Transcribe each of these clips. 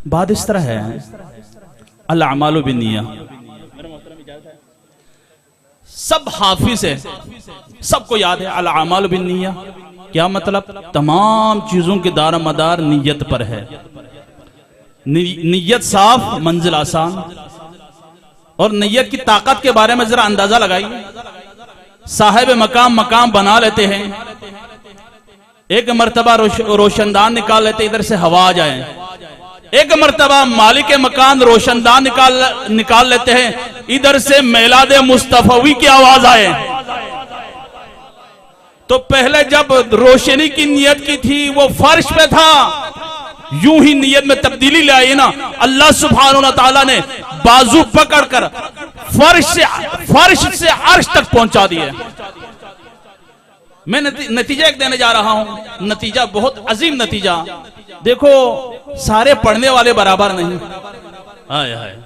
बात इस तरह है, अल अमालु बिन्निया, सब हाफिज है, सबको याद है अल अमालु बिन्निया। क्या मतलब? तमाम चीजों के दार मदार नीयत पर है। नीयत साफ, मंजिल आसान। और नीयत की ताकत के बारे में जरा अंदाजा लगाइए। साहिब मकाम मकाम बना लेते हैं, एक मर्तबा रोशनदान निकाल लेते, इधर से हवा आ जाए। एक मर्तबा मालिक मकान रोशनदान निकाल लेते हैं, इधर से मिलाद मुस्तफवी की आवाज आए। तो पहले जब रोशनी की नियत की थी वो फर्श पे था, यूं ही नियत में तब्दीली ले आई ना। अल्लाह सुब्हानहू व तआला ने बाजू पकड़कर फर्श से अर्श तक पहुंचा दिए। मैं नतीजा एक देने जा रहा हूं, नतीजा बहुत अजीम नतीजा। देखो, सारे पढ़ने वाले बराबर नहीं। हाय हाय,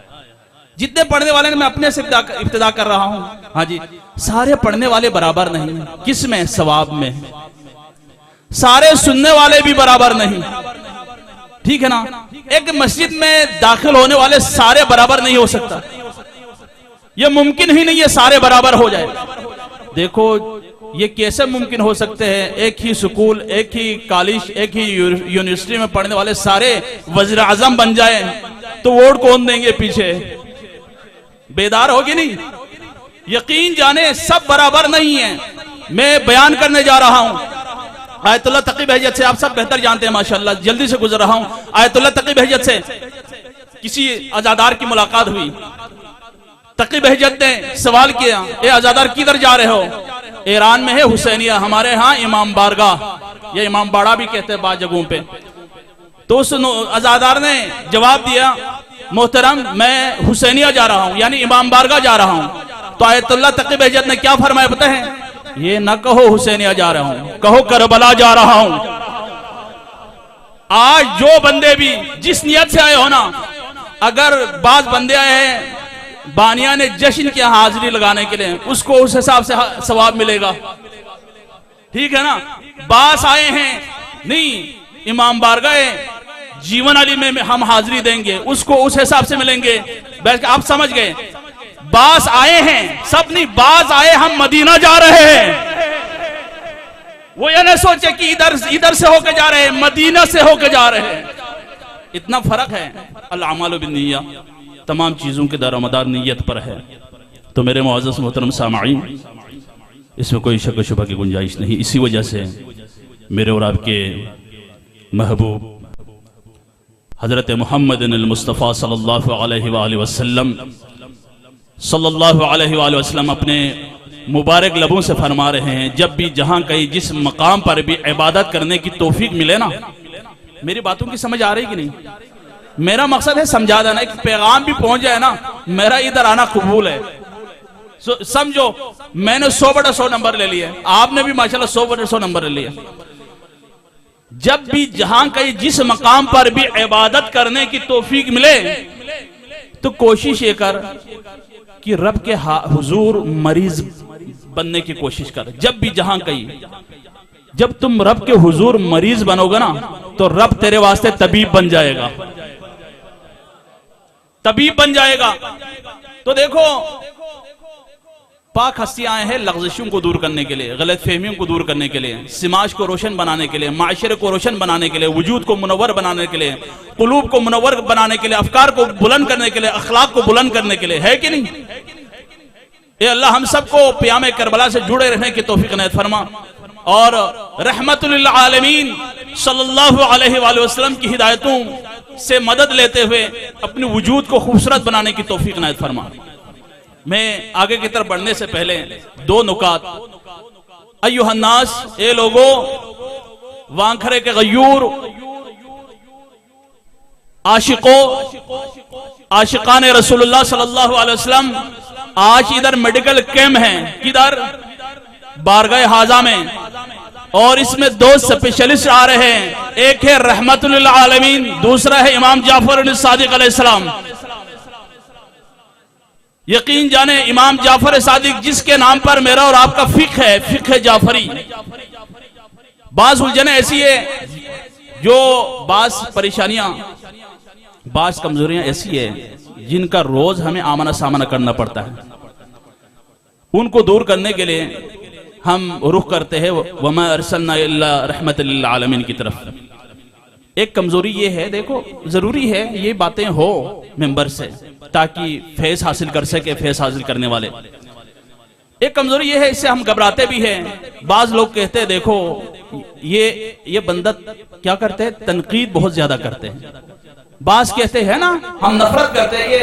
जितने पढ़ने वाले मैं अपने से इब्तिदा कर रहा हूं। हाँ जी, सारे पढ़ने वाले बराबर नहीं। किस में? सवाब में। सारे सुनने वाले भी बराबर नहीं, ठीक है ना। एक मस्जिद में दाखिल होने वाले सारे बराबर नहीं हो सकता, यह मुमकिन ही नहीं है सारे बराबर हो जाए। देखो, ये कैसे मुमकिन हो सकते हैं? एक ही स्कूल, एक ही कॉलेज, एक ही यूनिवर्सिटी में पढ़ने वाले सारे वज़ीर आज़म बन जाए तो वोट कौन देंगे पीछे? बेदार होगी नहीं? यकीन जाने सब बराबर नहीं है। मैं बयान करने जा रहा हूं आयतुल्लाह तकी बहजत से। आप सब बेहतर जानते हैं माशाअल्लाह, जल्दी से गुजर रहा हूं। आयतुल्लाह तकी बहजत से किसी अजादार की मुलाकात हुई। तकी बहजत ने सवाल किया, ए अजादार किधर जा रहे हो? ईरान में है हुसैनिया, हमारे यहाँ इमाम बारगाह या इमाम बाड़ा भी कहते हैं बाद जगहों पे। तो उस अजादार ने जवाब दिया, मोहतरम मैं हुसैनिया जा रहा हूँ, यानी इमाम बारगाह जा रहा हूँ। तो आयतुल्लाह तकी बहजत ने क्या फरमाया पता है? ये न कहो हुसैनिया जा रहा हूँ, कहो करबला जा रहा हूँ। आज जो बंदे भी जिस नियत से आए हो ना, अगर बाज बंदे आए हैं बानिया ने जश्न की हाजिरी लगाने के लिए, उसको उस हिसाब से सवाब मिलेगा, ठीक है ना। बास आए हैं, नहीं इमाम बारगाह जीवन अली में हम हाजिरी देंगे, उसको उस हिसाब से मिलेंगे। आप समझ गए? बास आए हैं सब नहीं, बास आए हम मदीना जा रहे हैं। वो ये न सोचे कि इधर से होके जा रहे हैं, मदीना से होके जा रहे हैं। इतना फर्क है। अल अमालु बिन्निया, तमाम चीजों के दारोमदार नीयत पर है। तो मेरे मुअज़्ज़ज़ मोहतरम सामईन, इसमें कोई शक शुबा की गुंजाइश नहीं। इसी वजह से मेरे और आपके महबूब हजरत मोहम्मद मुस्तफ़ा सल्लल्लाहु अलैहि वसल्लम अपने मुबारक लबों से फरमा रहे हैं, जब भी जहां कहीं जिस मकाम पर भी इबादत करने की तौफीक मिले ना। मेरी बातों की समझ आ रही कि नहीं? मेरा मकसद है समझा देना, एक पैगाम भी पहुंच जाए ना, मेरा इधर आना कबूल है। समझो, मैंने 100/100 नंबर ले लिया, आपने भी माशाल्लाह 100/100 नंबर ले लिया। जब भी जहां कहीं जिस मकाम पर भी इबादत करने की तौफीक मिले तो कोशिश ये कर कि रब के हुजूर मरीज बनने की कोशिश कर। जब भी जहां कहीं, जब तुम रब के हुजूर मरीज बनोगे ना तो रब तेरे वास्ते तबीब बन जाएगा, तबीब बन जाएगा। तो देखो, पाक हस्तियां आए हैं लग़ज़िशों को दूर करने के लिए, गलत फहमियों को दूर करने के लिए, समाज को रोशन बनाने के लिए, माशरे को रोशन बनाने के लिए, वजूद को मुनव्वर बनाने के लिए, कुलूब को मुनव्वर बनाने के लिए, अफकार को बुलंद करने के लिए, अखलाक को बुलंद करने के लिए, है कि नहीं? ए अल्लाह हम सबको क़याम करबला से जुड़े रहने की तौफीक इनायत फरमा और रहमतुल लिल आलमीन सल्लल्लाहु अलैहि वसल्लम की हिदायतों से मदद लेते हुए अपने वजूद को खूबसूरत बनाने की तौफीक इनायत फरमा। मैं आगे की तरफ बढ़ने से पहले दो नुकात। अय्युहन्नास, ए लोगो, वांखरे के गयूर, आशिको, आशिकान रसूलुल्लाह सल्लल्लाहु अलैहि वसल्लम, आज इधर मेडिकल कैंप है, किधर? बारगाह हाजा में, और इसमें दो स्पेशलिस्ट आ रहे हैं। एक है रहमतुल लिल आलमीन, दूसरा है इमाम जाफर सादिक अलैहिस्सलाम। यकीन जाने इमाम जाफर सादिक जिसके नाम पर मेरा और आपका फिक्र है, फिक्र जाफरी। बास उलझने ऐसी है, जो बास परेशानियां बास कमजोरियां ऐसी है जिनका रोज हमें आमना सामना करना पड़ता है। उनको दूर करने के लिए हम रुख करते हैं वमा अरसलना इल्ला रहमतल लिल आलमीन की तरफ। एक कमजोरी ये है, देखो जरूरी है ये बातें हो मेंबर से ताकि फैज हासिल कर सके फैज हासिल करने वाले। एक कमजोरी ये है, इससे हम घबराते भी हैं। बाज लोग कहते हैं देखो ये बंदा क्या करते हैं, तनकीद बहुत ज्यादा करते हैं। बाज कहते हैं ना हम नफरत करते हैं, ये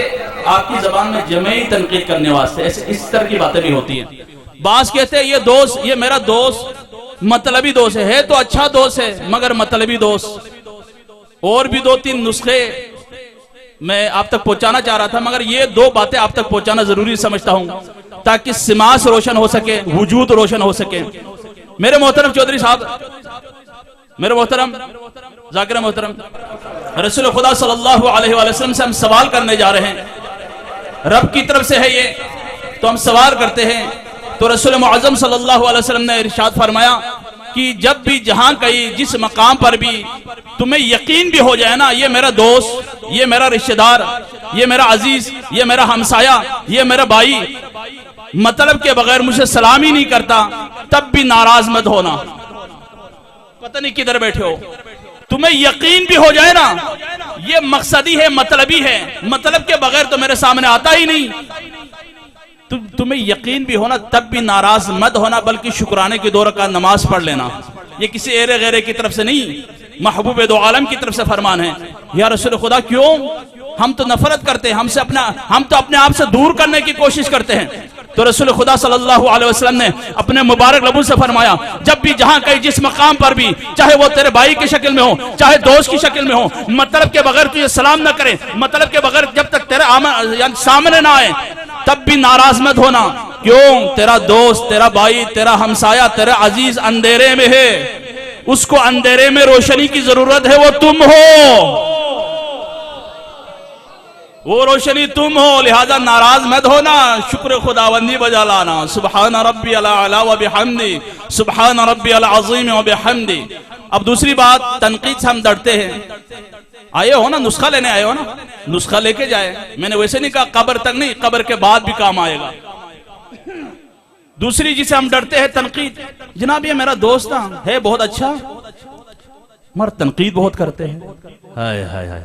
आपकी जबान में जमे तनकीद करने वास्ते, ऐसे इस तरह की बातें भी होती हैं। बाज कहते हैं ये दोस्त, ये मेरा दोस्त मतलबी दोस्त है तो अच्छा दोस्त है मगर मतलबी दोस्त। और भी 2-3 नुस्खे मैं आप तक पहुंचाना चाह रहा था, मगर ये 2 बातें आप तक पहुंचाना जरूरी समझता हूं ताकि सिमास रोशन हो सके, वजूद रोशन हो सके। मेरे मोहतरम चौधरी साहब, मेरे मोहतरम जाकिर मोहतरम, रसूल खुदा सल्लल्लाहु अलैहि वसल्लम से हम सवाल करने जा रहे हैं। रब की तरफ से है ये, तो हम सवाल करते हैं। तो रसूल मुअज़्ज़म सल्लल्लाहु अलैहि वसल्लम ने इरशाद फरमाया कि जब भी जहां कहीं जिस मकाम पर भी तुम्हें यकीन भी हो जाए ना ये मेरा दोस्त, ये मेरा रिश्तेदार, ये मेरा अजीज, ये मेरा हमसाया, ये मेरा भाई मतलब के बगैर मुझे सलाम ही नहीं करता, तब भी नाराज मत होना। पता नहीं किधर बैठे हो, तुम्हें यकीन भी हो जाए ना ये मकसदी है, मतलबी है, मतलब के बगैर तो मेरे सामने आता ही नहीं, तुम्हें यकीन भी होना तब भी नाराज मत होना, बल्कि शुक्राने की 2 रकात नमाज पढ़ लेना। ये किसी एरे गैरे की तरफ से नहीं, महबूब दो आलम की तरफ से फरमान है। या रसूल खुदा क्यों, हम तो नफरत करते हैं, हम तो अपने आप से दूर करने की कोशिश करते हैं। तो रसूल खुदा सल्लल्लाहु अलैहि वसल्लम ने अपने मुबारक लबों से फरमाया जब भी जहां कहीं जिस मकाम पर भी, चाहे वो तेरे भाई की शक्ल में हो चाहे दोस्त की शक्ल में हो, मतलब के बगैर तुझे सलाम न करे, मतलब के बगैर जब तक तेरे सामने ना आए तब भी नाराज मत होना। क्यों, तेरा दोस्त, तेरा भाई, तेरा हमसाया, तेरा अजीज अंधेरे में है, उसको अंधेरे में रोशनी की जरूरत है, वो तुम हो, वो रोशनी तुम हो, लिहाजा नाराज मत होना, शुक्र खुदावंदी बजा लाना। सुबहान रब्बियल आला व बिहम्दी, सुबहान रब्बियल अज़ीम व बिहम्दी। अब दूसरी बात, तनकीद से हम डरते हैं। आए हो ना, नुस्खा लेने आए हो ना, नुस्खा लेके जाए। मैंने वैसे नहीं कहा कब्र तक नहीं, कब्र के बाद भी काम आएगा। दूसरी जिसे हम डरते हैं तनकीद। जनाब ये मेरा दोस्त है बहुत अच्छा, मगर तनकीद बहुत करते हैं। हाय हाय हाय,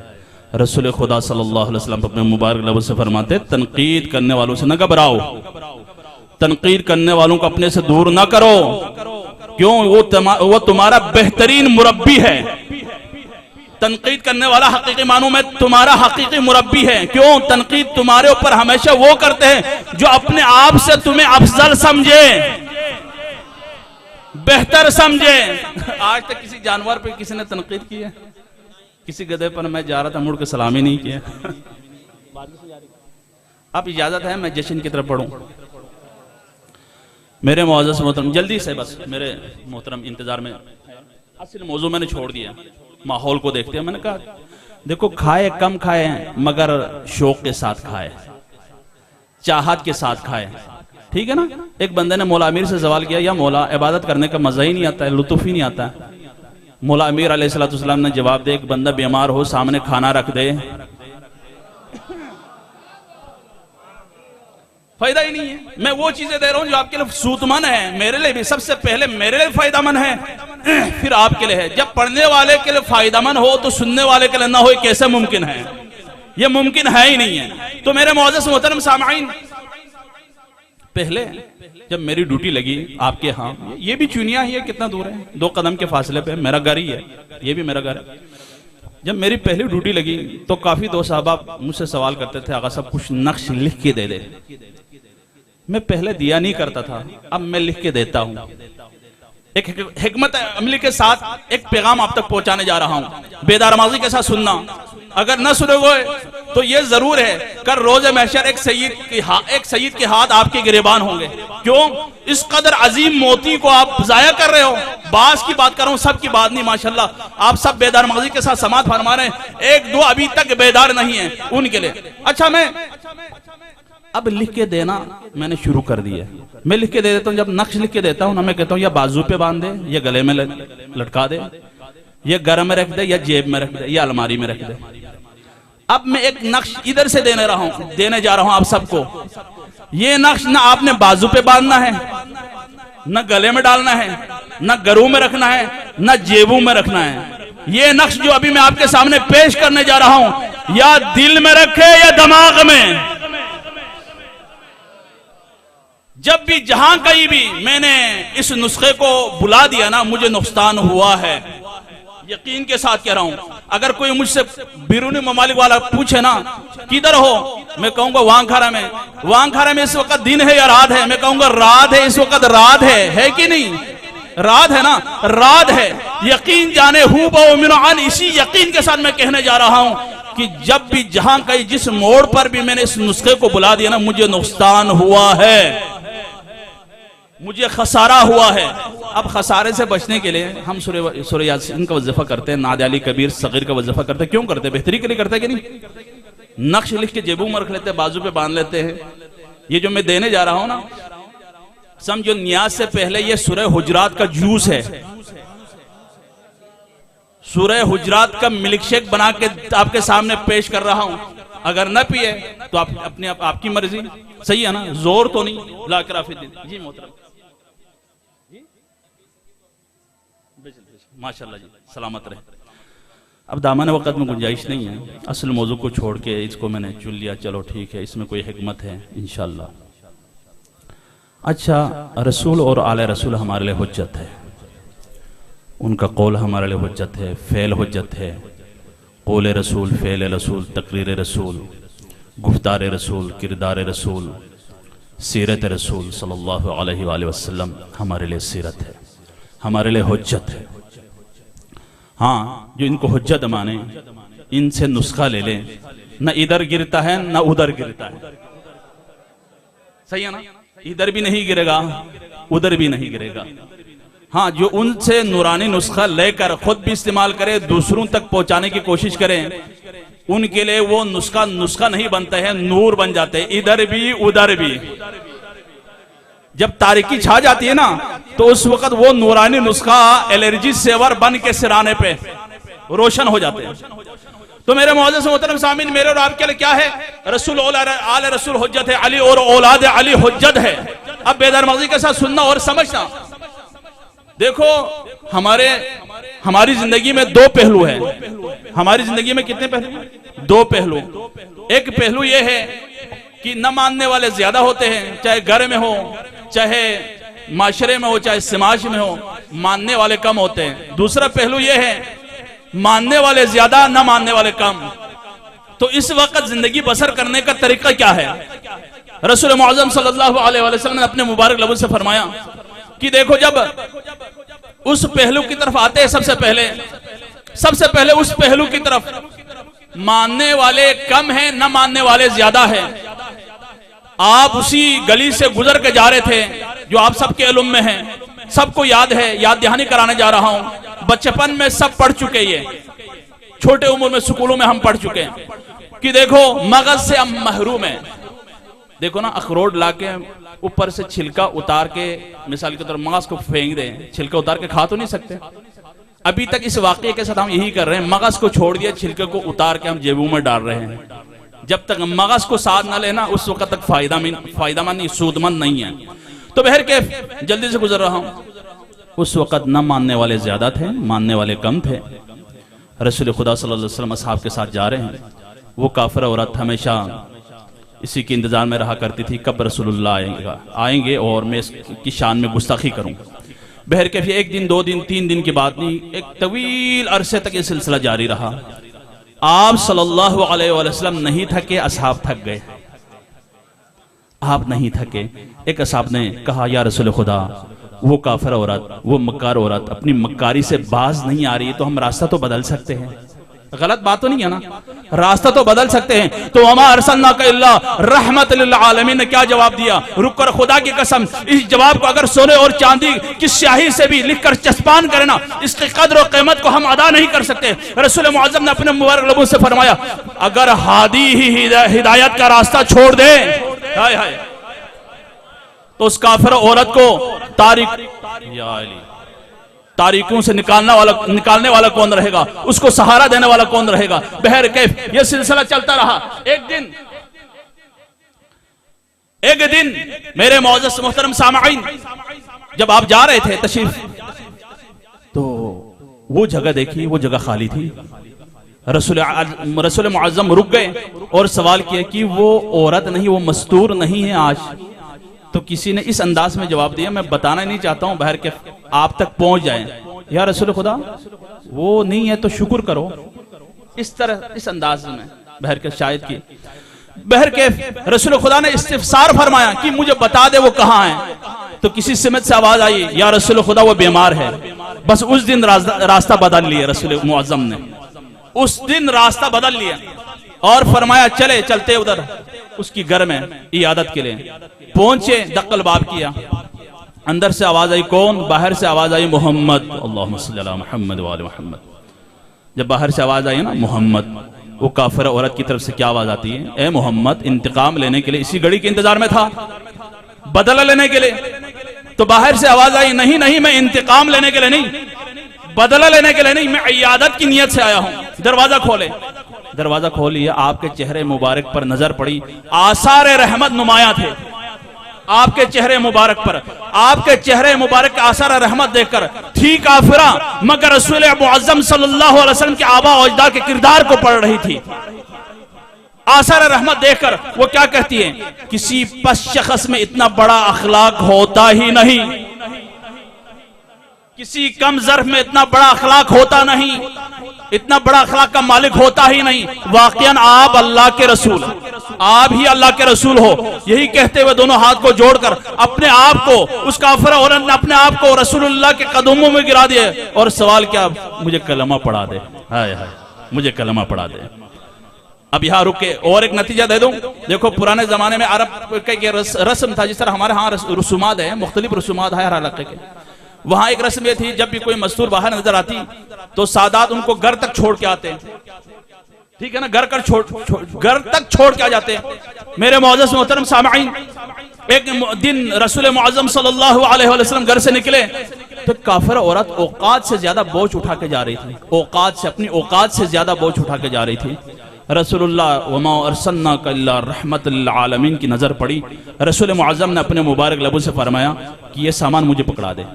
रसूल खुदा सल्लल्लाहु अलैहि वसल्लम अपने मुबारक लफ्ज़ से फरमाते तनकीद करने वालों से न घबराओ, तनकीद करने वालों को अपने से दूर न करो। क्यों, वो तुम्हारा बेहतरीन मुरब्बी है। तनकीद करने वाला हकीकी मानों में तुम्हारा हकीकी मुरब्बी है। क्यों, तनकीद तुम्हारे ऊपर हमेशा वो करते हैं जो अपने आप से तुम्हें अफजल समझे, बेहतर समझे। आज तक किसी जानवर पे किसी ने तनकीद की है? किसी गधे पर मैं जा रहा था, मुड़ के सलाम ही नहीं किया। अब इजाजत है मैं जश्न की तरफ बढ़ूं। मेरे मुअज़्ज़ज़ मोहतरम, जल्दी से बस मेरे मोहतरम इंतजार में, असल मौजू मैंने छोड़ दिया, माहौल को देखते हैं। मैंने कहा देखो खाए कम खाए मगर शौक के साथ खाए, चाहत के साथ खाए, ठीक है ना। एक बंदे ने मौला अमीर से सवाल किया, या मौला इबादत करने का मजा ही नहीं आता है, लुत्फ ही नहीं आता है। मौला अमीर अलैहिस्सलाम ने जवाब दे, एक बंदा बीमार हो सामने खाना रख दे, फायदा ही नहीं है। मैं वो चीजें दे रहा हूं जो आपके लिए सूतमंद है, मेरे लिए भी, सबसे पहले मेरे लिए फायदामंद है, फिर आपके लिए है। जब पढ़ने वाले के लिए फायदामंद हो तो सुनने वाले के लिए ना हो, कैसे मुमकिन है? ये मुमकिन है ही नहीं है। तो मेरे मुअज़्ज़ज़ मोहतरम सामईन, पहले जब मेरी ड्यूटी लगी आपके यहाँ, ये भी चुनिया ही है, कितना दूर है, 2 कदम के फासले पे मेरा घर ही है, ये भी मेरा घर है। जब मेरी पहली ड्यूटी लगी तो काफी दोस्त साहब मुझसे सवाल करते थे, आगा साहब कुछ नक्श लिख के दे दे। मैं पहले दिया नहीं करता था, अब मैं लिख के देता हूँ। एक हिकमत अमली के साथ एक पैगाम आप तक पहुंचाने जा रहा हूं, बेदारमाजी के साथ सुनना। अगर न सुनोगे तो ये जरूर है कर रोज महशर एक सईद के हाथ आपके गिरेबान होंगे। क्यों, इस कदर अजीम मोती को आप जाया कर रहे हो। बास की बात कर रहा हूं, सब की बात नहीं, माशाल्लाह आप सब बेदारमाजी के साथ समात फरमा रहे हैं। 1-2 अभी तक बेदार नहीं है, उनके लिए अच्छा मैं अब लिख के देना मैंने शुरू कर दिया। मैं लिख के दे देता हूँ, जब नक्श लिख के देता हूँ ना, मैं कहता हूँ या बाजू पे बांध दे, या गले में लटका दे, या घर में रख दे, या जेब में रख दे, या अलमारी में रख दे। अब मैं एक नक्श इधर से देने जा रहा हूं आप सबको। ये नक्श ना आपने बाजू पे बांधना है, न गले में डालना है, न गरू में रखना है, न जेबों में रखना है। ये नक्श जो अभी मैं आपके सामने पेश करने जा रहा हूं, या दिल में रखे या दिमाग में। जब भी जहां कहीं भी मैंने इस नुस्खे को बुला दिया ना, मुझे नुकसान हुआ है, यकीन के साथ कह रहा हूं। अगर कोई मुझसे बिरूनी ममालिक वाला पूछे ना किधर हो, मैं कहूंगा वांखारा में। वांखारा में इस वक्त दिन है या रात है? मैं कहूंगा रात है, इस वक्त रात है कि नहीं? रात है ना, रात है। यकीन जाने हूं बमिन, इसी यकीन के साथ मैं कहने जा रहा हूं कि जब भी जहां कहीं जिस मोड़ पर भी मैंने इस नुस्खे को बुला दिया ना, मुझे नुकसान हुआ है, मुझे खसारा हुआ है। अब खसारे से बचने के लिए हम सूरह यासीन का वजीफा करते हैं, नाद अली कबीर सगीर का वजीफा करते हैं। क्यों करते हैं? बेहतरी के लिए करते हैं कि नहीं? नक्श लिख के जेबू में रख लेते हैं, बाजू पे बांध लेते हैं। ये जो मैं देने जा रहा हूं ना, समझो नियाज से पहले ये सूरह हुजरात का जूस है। सूरह हुजरात का मिल्क शेक बना के आपके सामने पेश कर रहा हूं। अगर न पिए तो आपकी मर्जी, सही है ना? जोर तो नहीं। लाकराफिद्दीन जी मोहतरम, माशाल्लाह जी, सलामत रहे। अब दामन वक़्त में गुंजाइश नहीं है, असल मौजू को छोड़ के इसको मैंने चुन लिया। चलो ठीक है, इसमें कोई हिकमत है इंशाअल्लाह। अच्छा, रसूल और आले रसूल हमारे लिए हुज्जत है। उनका कौल हमारे लिए हुज्जत है, फ़ेल हुज्जत है। कौल रसूल, फ़ेल रसूल, तकरीर रसूल, गुफ्तार रसूल, किरदार रसूल, सीरत रसूल सल्लल्लाहु अलैहि वसल्लम हमारे लिए सीरत है, हमारे लिए हुज्जत है। हाँ, जो इनको हुज्जत माने, इनसे नुस्खा ले लें, न इधर गिरता है न उधर गिरता है, सही है ना? इधर भी नहीं गिरेगा, उधर भी नहीं गिरेगा। हाँ, जो उनसे नूरानी नुस्खा लेकर खुद भी इस्तेमाल करे, दूसरों तक पहुंचाने की कोशिश करें, उनके लिए वो नुस्खा नहीं बनता है, नूर बन जाते हैं, इधर भी उधर भी। जब तारीकी छा जाती है ना, तो उस वक्त वो नूरानी नुस्खा एलर्जी सेवर बन के सिराने पे रोशन हो जाते हैं। तो मेरे मुअज़्ज़ज़ मोहतरम सामीन, मेरे और आपके लिए क्या है? रसूल और आले रसूल हुज्जत है, अली और औलाद अली हुज्जत है। अब बेदरमग़ी के साथ सुनना और समझना। देखो, हमारी जिंदगी में दो पहलू हैं। हमारी जिंदगी में कितने पहलू? दो पहलू। एक पहलू यह है कि न मानने वाले ज्यादा होते हैं, चाहे घर में हो, चाहे माशरे में हो, चाहे समाज में हो, मानने वाले कम होते हैं। दूसरा पहलू यह है, मानने वाले ज्यादा, न मानने वाले कम। तो इस वक्त जिंदगी बसर करने का तरीका क्या है? रसूल मुअज़्ज़म सल्लल्लाहु अलैहि वसल्लम ने अपने मुबारक लफ्ज़ से फरमाया कि देखो, जब उस पहलू की तरफ आते हैं, सबसे पहले उस पहलू की तरफ, मानने वाले कम हैं, न मानने वाले ज्यादा हैं। आप उसी गली से गुजर के जा रहे थे जो आप सबके इल्म में है, सबको याद है, याद दहानी कराने जा रहा हूं। बचपन में सब पढ़ चुके, ये छोटे उम्र में स्कूलों में हम पढ़ चुके हैं कि देखो, मगज से हम महरूम हैं। देखो ना, अखरोट लाके ऊपर से छिलका उतार के, मिसाल के तौर पर मगज को फेंक दें, छिलका उतार के खा तो नहीं सकते। अभी तक इस वाकये के साथ हम यही कर रहे हैं, मगज को छोड़ दिया, छिलके को उतार के हम जेबों में डाल रहे हैं। जब तक मगज को साथ न लेना, उस वक्त तक फायदामंद नहीं, सूदमंद नहीं है। तो बहर के जल्दी से गुजर रहा हूं। उस वक्त न मानने वाले ज्यादा थे, मानने वाले कम थे। रसूल खुदा सल्लल्लाहु अलैहि वसल्लम असहाब के साथ जा रहे हैं। वो काफिर औरत हमेशा इसी के इंतजार में रहा करती थी, कब रसूलुल्लाह आएंगे और मैं इसकी शान में गुस्ताखी करूं। बहर के एक दिन, 2 दिन, 3 दिन की बात नहीं, एक तवील अरसे तक ये सिलसिला जारी रहा। आप सल्लल्लाहु अलैहि वसल्लम नहीं थके, असहाब थक गए। आप नहीं थके। एक असहाब ने कहा, या रसूल खुदा, वो काफिर औरत, वो मक्कार औरत अपनी मक्कारी से बाज नहीं आ रही, तो हम रास्ता तो बदल सकते हैं। गलत बात तो नहीं है ना? रास्ता तो बदल सकते हैं। तो वमा अरसलनाका इल्ला रहमत लिल आलमीन ने क्या जवाब दिया? रुक कर खुदा की कसम, इस जवाब को अगर सोने और चांदी की स्याही से भी लिखकर चस्पान करे ना, इसकी कद्र और कीमत को हम अदा नहीं कर सकते। रसूल मुअज़्ज़म ने अपने मुबारक लबों से फरमाया, अगर हादी ही हिदायत का रास्ता छोड़ दे, हाय हाय, तो उस काफिर औरत को तारीकों से निकालने वाला कौन रहेगा, उसको सहारा देने वाला कौन रहेगा। बहर कैफ यह सिलसिला चलता रहा। एक दिन मेरे मौजूद मोहतरम सामाईन, जब आप जा रहे थे तशरीफ, तो वो जगह देखी, वो जगह खाली थी। रसूल मुअज्जम रुक गए और सवाल किया कि वो औरत नहीं, वो मस्तूर नहीं है आज? तो किसी ने इस अंदाज में जवाब दिया, मैं बताना नहीं चाहता हूं, बहर के आप तक पहुंच जाए। या रसूल खुदा, वो नहीं है तो शुक्र करो। इस तरह, इस अंदाज में बहर के शायद की बहर के रसूल खुदा ने इस्तिफसार फरमाया कि मुझे बता दे वो कहां है। तो किसी सिमत से आवाज आई, या रसूल खुदा वो बीमार है। बस उस दिन रास्ता बदल लिया रसूल मुअज्जम ने, उस दिन रास्ता बदल लिया और फरमाया चलते उधर उसकी घर में इयादत के लिए पहुंचे। दक्कल बाब किया, अंदर से आवाज आई, कौन? बाहर से आवाज आई, मोहम्मद। अल्लाहुम्मा सल्ली अला मुहम्मद व आले मुहम्मद। जब बाहर से आवाज आई ना मोहम्मद, वो काफिर औरत की तरफ से क्या आवाज आती है? ए मोहम्मद, इंतकाम लेने के लिए इसी घड़ी के इंतजार में था, बदला लेने के लिए। तो बाहर से आवाज आई, नहीं नहीं, मैं इंतकाम लेने के लिए नहीं, बदला लेने के लिए नहीं, मैं इयादत की नियत से आया हूं। दरवाजा खोले। दरवाजा खोल लिया, आपके चेहरे मुबारक पर नजर पड़ी, आसार रहमत नुमाया थे आपके चेहरे मुबारक पर। आपके चेहरे मुबारक का आसार रहमत देखकर थी काफिरा, मगर रसूल मुअज्जम सल्लल्लाहु अलैहि वसल्लम के आबा और अजदाद के किरदार को पढ़ रही थी। आसार रहमत देखकर वो क्या कहती है, किसी पस शख्स में इतना बड़ा अखलाक होता ही नहीं, किसी कम ज़र्फ में इतना बड़ा अखलाक होता नहीं, इतना बड़ा अखलाक का मालिक होता ही नहीं। वाकईन आप अल्लाह के रसूल, आप ही अल्लाह के रसूल हो। यही कहते हुए दोनों हाथ को जोड़कर अपने आप को, उस काफिर औरत ने अपने आप को रसूलुल्लाह के कदमों में गिरा दिए और सवाल किया, मुझे कलमा पढ़ा दे। हाय हाय, मुझे कलमा पढ़ा दे। अब यहाँ रुक के और एक नतीजा दे दूं। देखो, पुराने जमाने में अरब के रस्म था, जिस तरह हमारे यहाँ रसूमात है, मुख्तलिफ रसूमात है हर इलाके के। वहां एक रस्म ये थी, जब भी कोई मस्तूर बाहर नजर आती तो सादात उनको घर तक छोड़ के आते, ठीक है ना, घर तक छोड़ के आ जाते। मेरे मौजूद मोहतरम सामाईन, एक दिन रसूल मुअज्जम सल्लल्लाहु अलैहि वसल्लम घर से निकले तो काफिर औरत औकात से ज्यादा बोझ उठा के जा रही थी, अपनी औकात से ज्यादा बोझ उठा के जा रही थी। रसूलुल्लाह वमा अरसलनाका इल्ला रहमतल लिल आलमीन की नजर पड़ी। रसूल मुअज्जम ने अपने मुबारक लबों से फरमाया कि ये सामान मुझे पकड़ा दे।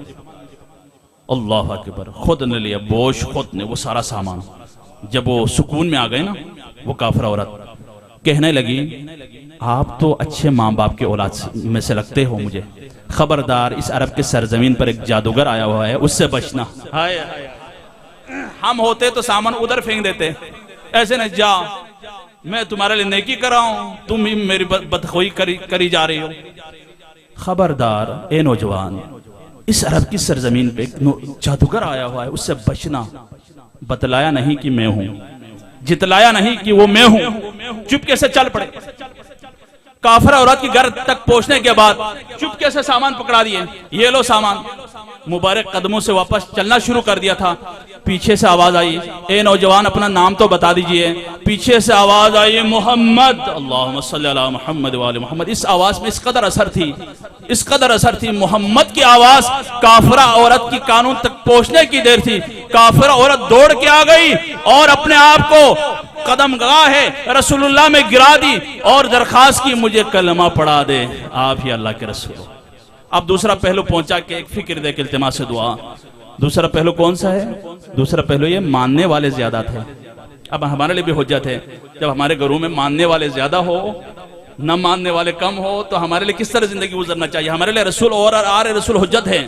अल्लाह अकबर, खुद ने लिया बोझ, खुद ने वो सारा सामान। जब वो सुकून में आ गए ना, वो काफिर औरत कहने लगी, आप तो अच्छे माँ बाप के औलाद में से लगते हो मुझे, खबरदार इस अरब के सरजमीन पर एक जादूगर आया हुआ है, उससे बचना। हाय हम होते तो सामान उधर फेंक देते, ऐसे नहीं, जा मैं तुम्हारे लिए नेकी कर रहा हूं, तुम ही मेरी बदखोई करी जा रही हो। खबरदार ए नौजवान, इस अरब की सरजमीन पे जादूगर आया हुआ है, उससे बचना। बतलाया नहीं कि मैं हूं, जितलाया नहीं कि वो मैं हूं, चुपके से चल पड़े। काफिर औरत की घर तक पहुंचने के बाद चुपके से सामान पकड़ा दिए, ये लो सामान। मुबारक कदमों से वापस चलना शुरू कर दिया था। पीछे से आवाज आई, ए नौजवान अपना नाम तो बता दीजिए। पीछे से आवाज आई, मोहम्मद। अल्लाहुम्मा सल्ली अला मुहम्मद व आले मुहम्मद। इस आवाज में इस कदर असर थी, मोहम्मद की आवाज काफिरा औरत की कानून तक पहुंचने की देर थी। काफिरा औरत दौड़ के आ गई और अपने आप को कदमगाह रसूलुल्लाह में गिरा दी और दरखास्त की, मुझे कलमा पढ़ा दे, आप ही अल्लाह के रसूल हो। अब दूसरा पहलू पहुंचा के एक फिक्र दे के इल्तिमास से दुआ। दूसरा पहलू कौन सा है? दूसरा पहलू ये, मानने वाले ज्यादा थे। अब हमारे लिए भी हुज्जत है, जब हमारे घरों में मानने वाले ज्यादा हो, न मानने वाले कम हो, तो हमारे लिए किस तरह जिंदगी गुजरना चाहिए? हमारे लिए रसूल और आरे रसूल हुज्जत है,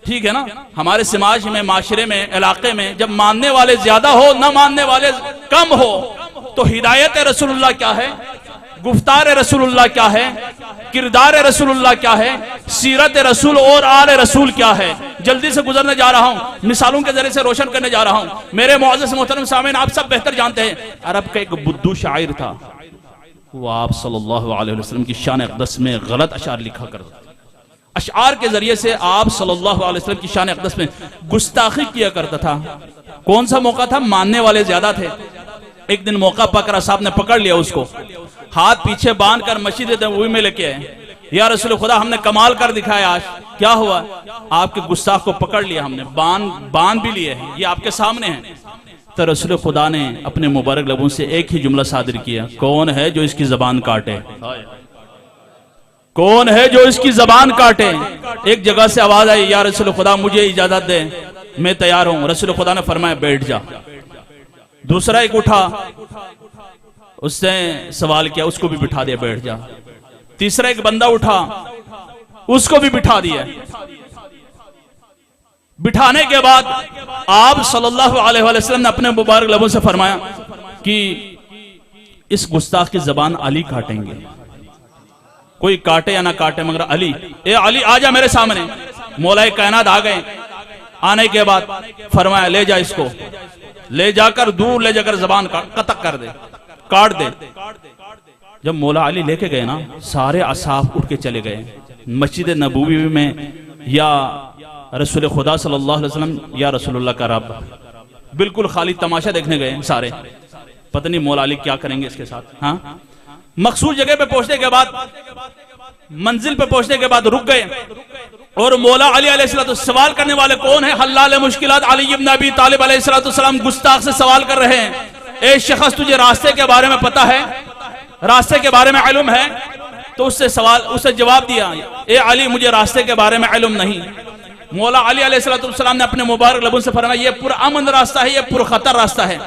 ठीक है ना। हमारे समाज में, माशरे में, इलाके में जब मानने वाले ज्यादा हो, न मानने वाले कम हो, तो हिदायत रसूलुल्लाह क्या है, गुफ्तार रसूलुल्लाह क्या है, किरदार रसूलुल्लाह क्या है, सीरत रसूल और आले रसूल क्या है। जल्दी से गुजरने जा रहा हूं, मिसालों के जरिए से रोशन करने जा रहा हूं। मेरे मुअज़्ज़ज़ मोहतरम सामीन, आप सब बेहतर जानते हैं, अरब का एक बुद्दू शायर था, वो आप सल्लल्लाहु अलैहि वसल्लम की शान अक़दस में गलत अशार लिखा करता था। अशार के जरिए से आप सल्लल्लाहु अलैहि वसल्लम की शान अक़दस में गुस्ताखी किया करता था। कौन सा मौका था? मानने वाले ज्यादा थे। एक दिन मौका पाकर साहब ने पकड़ लिया उसको, हाथ पीछे बांध कर मस्जिद नबवी में लेके आए। या रसूल खुदा, हमने कमाल कर दिखाया आज, क्या हुआ? आपके गुस्ताख को पकड़ लिया हमने, बांध भी लिए हैं, ये आपके सामने है। तो रसूल खुदा ने अपने मुबारक लबों से एक ही जुमला सादिर किया, कौन है जो इसकी जबान काटे? कौन है जो इसकी जबान काटे? एक जगह से आवाज आई, या रसूल खुदा मुझे इजाजत दे, मैं तैयार हूं। रसूल खुदा ने फरमाया बैठ जा। दूसरा एक उठा, उसने सवाल किया, उसको भी बिठा दिया, बैठ जा। तीसरा एक बंदा उठा, उसको भी बिठा दिया। बिठाने के बाद आप सल्लल्लाहु अलैहि वसल्लम ने अपने मुबारक लबों से फरमाया कि इस गुस्ताख की जबान अली काटेंगे। कोई काटे या ना काटे मगर अली, ए अली आजा मेरे सामने। मौलाए कायनात आ गए। आने के बाद फरमाया ले जा इसको, ले जाकर दूर ले जाकर जबान कतक कर दे, काट दे। जब मौला अली लेके गए ना, सारे असाफ उठ के चले गए। मस्जिद नबूवी में या रसूल खुदा सल्लल्लाहु अलैहि वसल्लम या रसूलुल्लाह का रब, बिल्कुल खाली तमाशा देखने गए सारे। पता नहीं मौला अली क्या करेंगे इसके साथ। हाँ, मखसूस जगह पे पहुंचने के बाद, मंजिल पे पहुंचने के बाद रुक गए और मौला अली अलैहिस्सलाम सवाल करने वाले कौन है? हल्लाल मुश्किलात अली इब्न अबी तालिब अलैहिस्सलाम गुस्ताख से सवाल कर रहे हैं, ए शख्स तुझे रास्ते के बारे में पता है? रास्ते के बारे में इल्म है? तो उससे जवाब दिया, ए अली मुझे रास्ते के बारे में इल्म नहीं। मौला अली अलैहिस्सलाम ने अपने मुबारक लबों से फरमाया, ये पुरअमन रास्ता है, ये पुरखतर रास्ता है,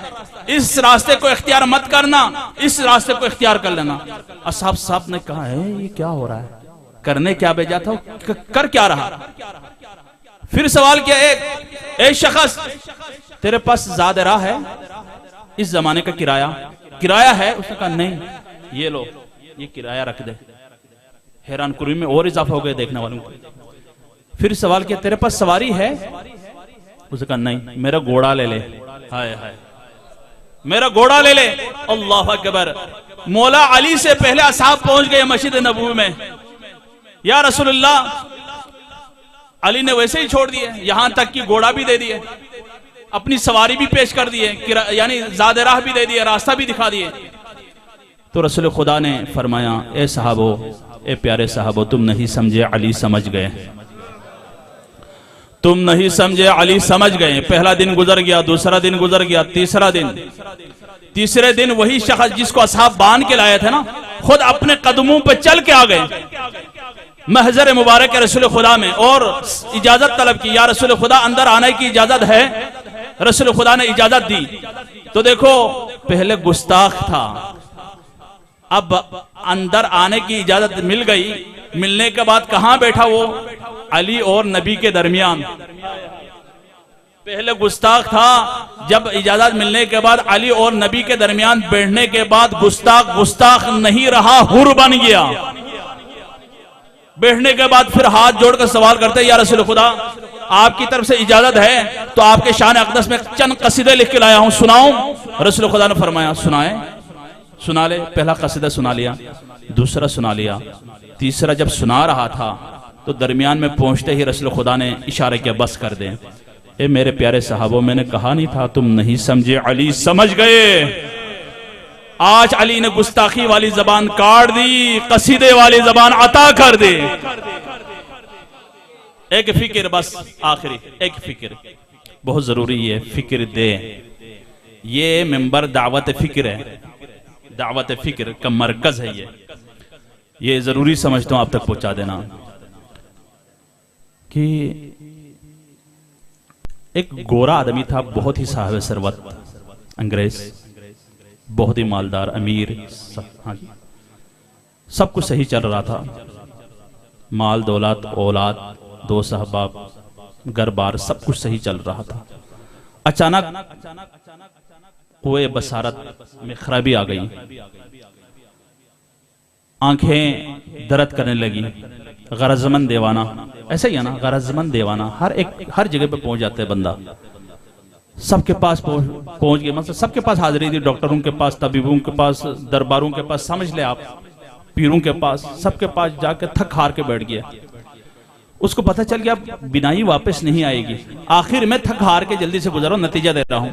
इस रास्ते को इख्तियार मत करना, इस रास्ते को इख्तियार कर लेना। असहाब साहब ने कहा, है ये क्या हो रहा है? करने क्या भेजा था, कर क्या रहा? फिर सवाल किया, एक शख्स तेरे पास ज़ाद राह है? इस जमाने का किराया है? उसने कहा नहीं, ये लो, ये किराया रख दे। हैरान कुरी में और इजाफा हो गया देखने वालों को। फिर सवाल किया, तेरे पास सवारी है? उसने कहा नहीं, मेरा घोड़ा ले ले। हाय हाय, मेरा घोड़ा ले ले। अल्लाह अकबर। मौला अली से पहले असहाब पहुंच गए मस्जिद नबवी में। या रसूलुल्लाह, अली ने वैसे ही छोड़ दिए, यहां तक कि घोड़ा भी दे दिए, अपनी सवारी भी पेश कर दिए, यानी ज़ाद राह भी दे दिए, रास्ता भी दिखा दिए। तो रसूल खुदा ने फरमाया, ए साहबो, ए प्यारे साहबो, तुम नहीं समझे, अली समझ गए। तुम नहीं समझे, अली समझ गए। पहला दिन गुजर गया, दूसरा दिन गुजर गया, तीसरा दिन। तीसरे दिन वही शख्स जिसको असहाब बांध के लाए थे ना, खुद अपने कदमों पे चल के आ गए महजर मुबारक रसूल खुदा में और इजाजत तलब की, या रसूल खुदा अंदर आने की इजाजत है? रसूल खुदा ने इजाजत दी। तो देखो, पहले गुस्ताख था, अब अंदर आने की इजाजत मिल गई। मिलने के बाद कहां बैठा वो? अली और नबी के दरमियान। पहले गुस्ताख था, जब इजाजत मिलने के बाद अली और नबी के दरमियान बैठने के बाद गुस्ताख नहीं रहा, हुर बन गया। बैठने के बाद फिर हाथ जोड़कर सवाल करते, या रसूल खुदा आपकी तरफ से इजाजत है तो आपके शान अक़दस में चंद कसीदे लिख के लाया हूं, सुनाऊं? रसूल खुदा ने फरमाया, सुनाए, सुना ले। पहला कसीदा सुना लिया, दूसरा सुना लिया, तीसरा जब सुना रहा था तो दरमियान में पहुंचते ही रसूल खुदा ने इशारे किया, बस कर दे। ए मेरे प्यारे साहबों, मैंने कहा नहीं था तुम नहीं समझे, अली समझ गए। आज अली ने गुस्ताखी वाली जबान काट दी, कसीदे वाली जबान अता कर दे। एक फिक्र, बस आखिरी एक फिक्र बहुत जरूरी है, फिक्र दे। ये मेंबर दावत फिक्र है, दावत फिक्र का मरकज है। ये जरूरी समझता हूं आप तक पहुंचा देना कि एक गोरा आदमी था, बहुत ही साहिब सरवत, अंग्रेज, बहुत ही मालदार, अमीर, हाँ जी, सब कुछ सही चल रहा था, माल दौलत, औलाद, दो साहबाब, घर बार, सब कुछ सही चल रहा था। अचानक कुए बसारत में खराबी आ गई, आंखें दर्द करने लगी, गरजमंद दीवाना, ऐसा ही है ना, गरजमंद दीवाना हर जगह पे पहुंच जाते हैं बंदा। सबके पास पहुंच गए, मतलब सबके पास हाजिरी थी, डॉक्टरों के पास, तबीबों के पास, दरबारों के पास, समझ ले आप, पीरों के पास, सबके पास जाकर थक हार के बैठ गया। उसको पता चल गया अब बिनाई वापस नहीं आएगी। आखिर में थक हार के जल्दी से गुजरा, नतीजा दे रहा हूं,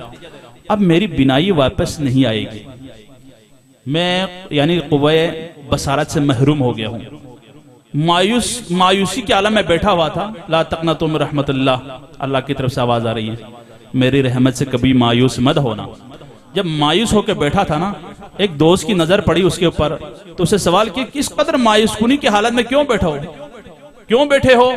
अब मेरी बिनाई वापस नहीं आएगी, मैं यानी कुव्वे बसारत से महरूम हो गया हूं। मायूसी के आलम में बैठा हुआ था। ला तक़नतु मिन रहमतिल्लाह, अल्लाह की तरफ से आवाज आ रही है, मेरी रहमत से कभी मायूस मत होना। जब मायूस होकर बैठा था ना, एक दोस्त की नजर पड़ी उसके ऊपर, तो उसे सवाल किया किस कदर मायूसकुनी की हालत में क्यों बैठे हो?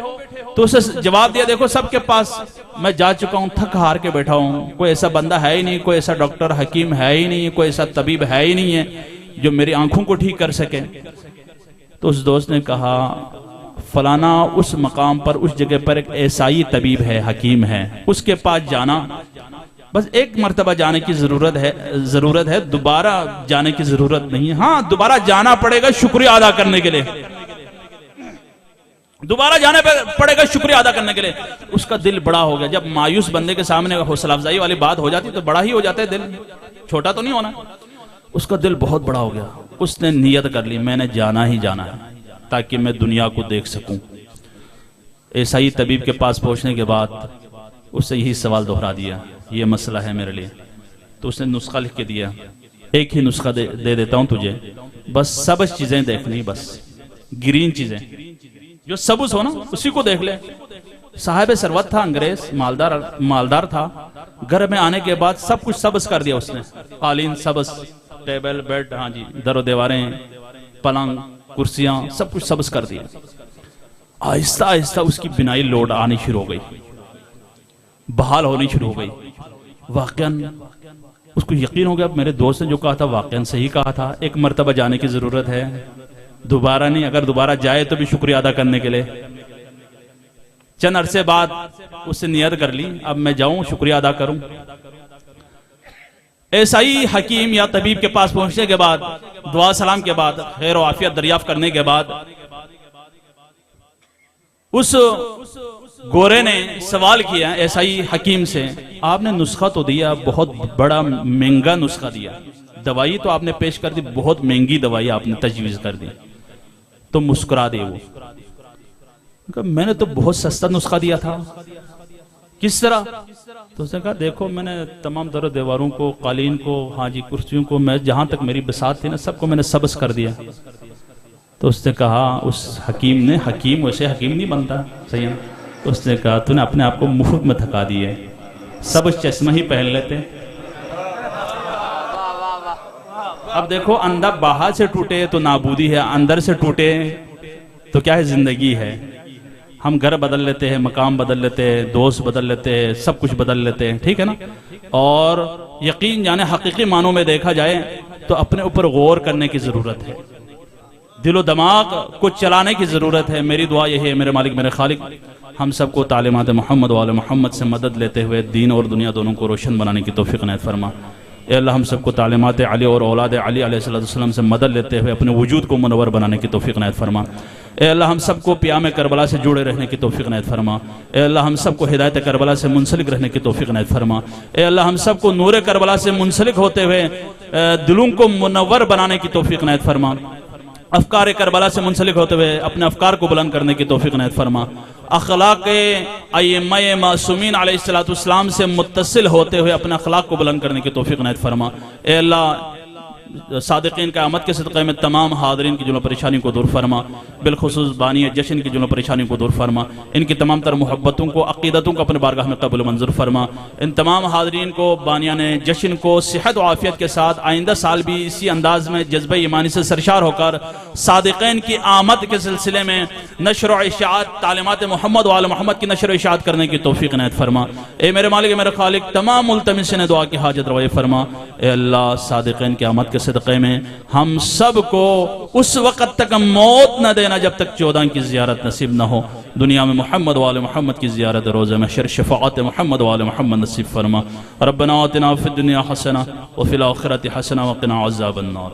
तो उसे जवाब दिया, देखो सबके पास मैं जा चुका हूं, थक हार के बैठा हूं, कोई ऐसा बंदा है ही नहीं, कोई ऐसा डॉक्टर हकीम है ही नहीं, कोई ऐसा तबीब है ही नहीं है जो मेरी आंखों को ठीक कर सके। तो उस दोस्त ने कहा, फलाना उस मकाम पर, उस जगह पर एक ऐसाई तबीब है, हकीम है, उसके पास जाना, बस एक मर्तबा जाने की जरूरत है, दोबारा जाने की जरूरत नहीं है। हाँ, दोबारा जाना पड़ेगा शुक्रिया अदा करने के लिए, दोबारा जाने पड़ेगा शुक्रिया अदा करने के लिए। उसका दिल बड़ा हो गया। जब मायूस बंदे के सामने हौसला अफजाई वाली बात हो जाती तो बड़ा ही हो जाता है दिल, छोटा तो नहीं होना। उसका दिल बहुत बड़ा हो गया। उसने नियत कर ली, मैंने जाना ही जाना है ताकि मैं दुनिया को देख सकूं। ईसाई तबीब के पास पहुंचने के बाद उससे यही सवाल दोहरा दिया, ये मसला है मेरे लिए। तो उसने नुस्खा लिख के दिया, एक ही नुस्खा दे देता हूं तुझे, बस सब चीजें देखनी, बस ग्रीन चीजें जो सबूज हो ना उसी को देख ले। साहिब सरवत था, अंग्रेज, मालदार था। घर में आने के बाद सब कुछ सबज कर दिया उसने, कालीन सबज, टेबल बेड, हाँ जी, दरो दीवारें, पलंग, कुर्सियां, सब कुछ सबज कर दिया। आहिस्ता आहिस्ता उसकी बिनाई लोड आनी शुरू हो गई, बहाल होनी शुरू हो गई। वाकई उसको यकीन हो गया, मेरे दोस्त ने जो कहा था वाकई सही कहा था, एक मर्तबा जाने की जरूरत है, दोबारा नहीं, अगर दोबारा जाए तो भी शुक्रिया अदा करने के लिए। चंद अरसे बाद उससे नियत कर ली, अब मैं जाऊं शुक्रिया अदा करूं। ऐसाई हकीम या तबीब के पास पहुंचने के बाद, दुआ सलाम के बाद, खैर और आफियत दरियाफ्त करने के बाद, उस गोरे ने सवाल किया ऐसाई हकीम से, आपने नुस्खा तो दिया, बहुत बड़ा महंगा नुस्खा दिया, दवाई तो आपने पेश कर दी, बहुत महंगी दवाई आपने तजवीज कर दी। तो मुस्कुरा दे वो, मैंने तो बहुत सस्ता नुस्खा दिया था। किस तरह? तो उसने कहा, देखो मैंने तमाम दरो दीवारों को, कालीन को, हाँ जी, कुर्सियों को, मैं जहां तक मेरी बसात थी ना, सबको मैंने सबस कर दिया। तो उसने कहा, उस हकीम ने, हकीम वैसे हकीम नहीं बनता, सही है। उसने कहा, तूने अपने आप को मुफ्त में थका दिए, सब चश्मा ही पहन लेते। अब देखो, अंधा बाहर से टूटे तो नाबूदी है, अंदर से टूटे तो क्या है, जिंदगी है। हम घर बदल लेते हैं, मकाम बदल लेते हैं, दोस्त बदल लेते हैं, सब कुछ बदल लेते हैं, ठीक है ना। और यकीन जाने हकीकी मानों में देखा जाए तो अपने ऊपर गौर करने की जरूरत है, दिलो दिमाग को चलाने की जरूरत है। मेरी दुआ यही है, मेरे मालिक मेरे खालिक हम सबको तालीमात मोहम्मद वाले मोहम्मद से मदद लेते हुए दीन और दुनिया दोनों को रोशन बनाने की तौफीक इनायत फरमा। ए अल्लाह, हम सबको तालीमात अली और औलाद अली अलैहिस्सलाम से मदद लेते हुए अपने वजूद को मुनव्वर बनाने की तौफीक इनायत फरमा। ए अल्लाह, हम सबको क़ियाम करबला से जुड़े रहने की तौफीक इनायत फरमा। ए अल्लाह, हम सबको हिदायत करबला से मुंसलिक रहने की तौफीक इनायत फरमा। ए अल्लाह, हम सबको नूर करबला से मुंसलिक होते हुए दिलों को मुनव्वर बनाने की तौफीक इनायत फरमा। अफकार करबला से मुंसलिक होते हुए अपने अफकार को बुलंद करने की तौफीक इनायत फरमा। अखलाक अइम्मा मासूमीन अलैहिस्सलाम से मुत्तसिल होते हुए अपने अखलाक को बुलंद करने की तौफीक इनायत फरमा। ए अल्लाह, सादिकीन का आमद के सदक़े में तमाम हाज़रीन की जुल्म परेशानी को दूर फरमा, बिलखुसूस बानी जश्न की जुल्म परेशानी को दूर फरमा। इनकी तमाम तर मोहब्बतों को, अक़ीदतों को अपने बारगाह में कबूल मंजूर फरमा। इन तमाम हाज़रीन को, बानियान जश्न को सेहत और आफियत के साथ आइंदा साल भी इसी अंदाज में जज्बे ईमानी से सरशार होकर सादिकीन की आमद के सिलसिले में नशर व इशाअत तालीमात मोहम्मद वाले मोहम्मद की नशर व इशाअत करने की तौफीक इनायत फरमा। ए मेरे मालिक मेरे खालिक, तमाम मुल्तमिसीन दुआ की हाजत रवाई फरमा। ए अल्लाह, सादिकीन की आमद के सदक़े में हम सब को उस वक़्त तक मौत न देना जब तक 14 की ज़ियारत नसीब न हो। दुनिया में मोहम्मद वाले मोहम्मद की ज़ियारत, रोज़े महशर शफ़ाअत मोहम्मद वाले मोहम्मद नसीब फरमा। रब्बना आतिना फ़िद दुनिया हसना व फ़िल आखिरति हसना व क़िना अज़ाबन नार।